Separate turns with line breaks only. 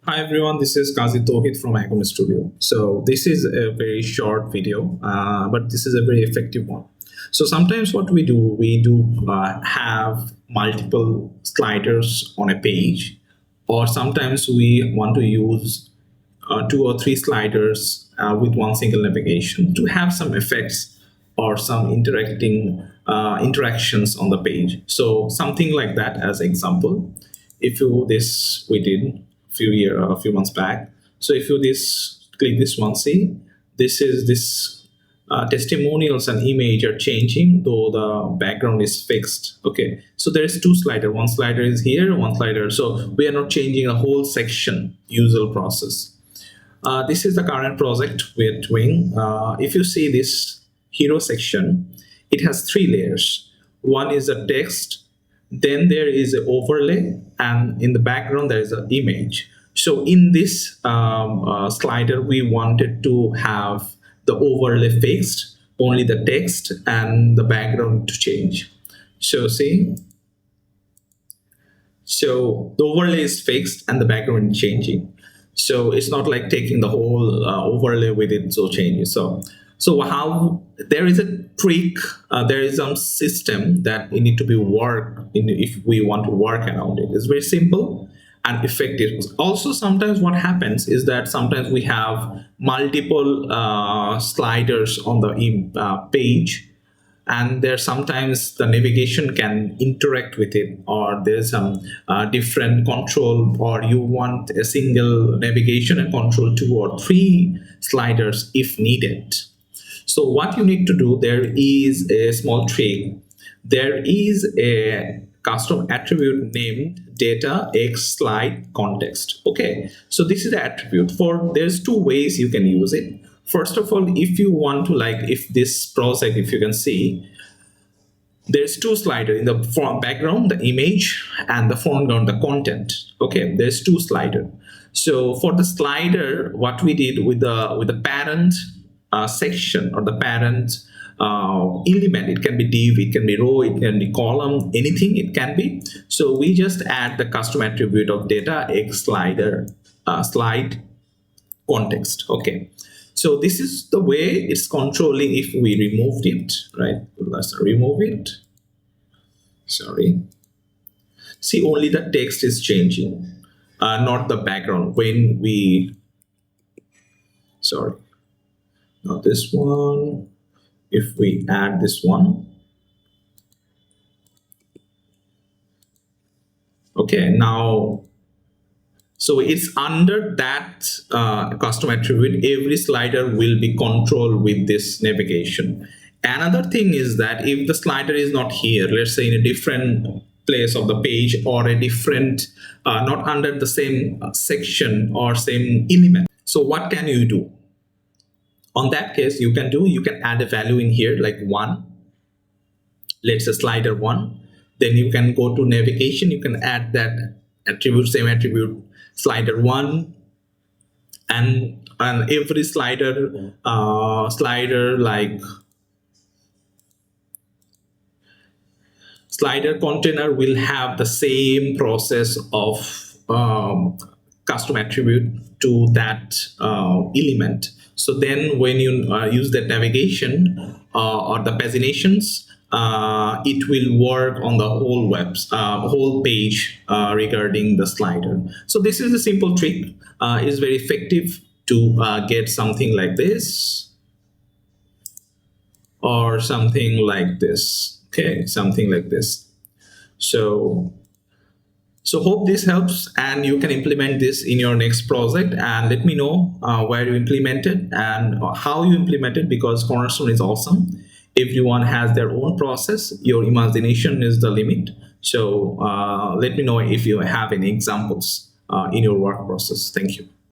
Hi everyone, this is Kazi Tohit from Icon Studio. So this is a very short video, but this is a very effective one. So sometimes what we do have multiple sliders on a page, or sometimes we want to use two or three sliders with one single navigation to have some effects or some interactions on the page. So something like that as example. If you this we did a few months back. So if you this click this one, see this testimonials and image are changing though the background is fixed. Okay, so there is two slider. One slider is here, one slider. So we are not changing a whole section. Usual process. This is the current project we're doing. If you see this hero section, it has three layers. One is a text, then there is an overlay, and in the background there is an image. So in this slider, we wanted to have the overlay fixed, only the text and the background to change. So see, so the overlay is fixed and the background is changing. So it's not like taking the whole overlay with it, so changes. So how there is a trick, there is some system that it need to be worked in if we want to work around it. It's very simple and effective. Also, sometimes what happens is that sometimes we have multiple sliders on the page, and there sometimes the navigation can interact with it, or there's some different control, or you want a single navigation and control two or three sliders if needed. So what you need to do, there is a small trick. There is a custom attribute named data x slide context. Okay, so this is the attribute. There's two ways you can use it. First of all, if you want to, like, if this project, if you can see, there's two sliders in the background, the image, and the foreground, the content. Okay, there's two sliders. So for the slider, what we did with the parent section or the parent element, it can be div, it can be row, it can be column, anything it can be. So we just add the custom attribute of data x slider slide context. Okay, so this is the way it's controlling. If we removed it, right, let's remove it. Sorry, see, only the text is changing, not the background. When we, sorry, not this one. If we add this one, okay, now, so it's under that custom attribute. Every slider will be controlled with this navigation. Another thing is that if the slider is not here, let's say in a different place of the page, or a different, not under the same section or same element, so what can you do? On that case, you can add a value in here, like 1. Let's say slider 1. Then you can go to navigation. You can add that attribute, same attribute, slider 1, and every slider like slider container will have the same process of custom attribute to that element. So then when you use that navigation or the paginations, it will work on the whole page regarding the slider. So this is a simple trick. It's very effective to get something like this or something like this. Okay, something like this. So hope this helps, and you can implement this in your next project, and let me know where you implement it and how you implement it, because Cornerstone is awesome. Everyone has their own process. Your imagination is the limit. So let me know if you have any examples in your work process. Thank you.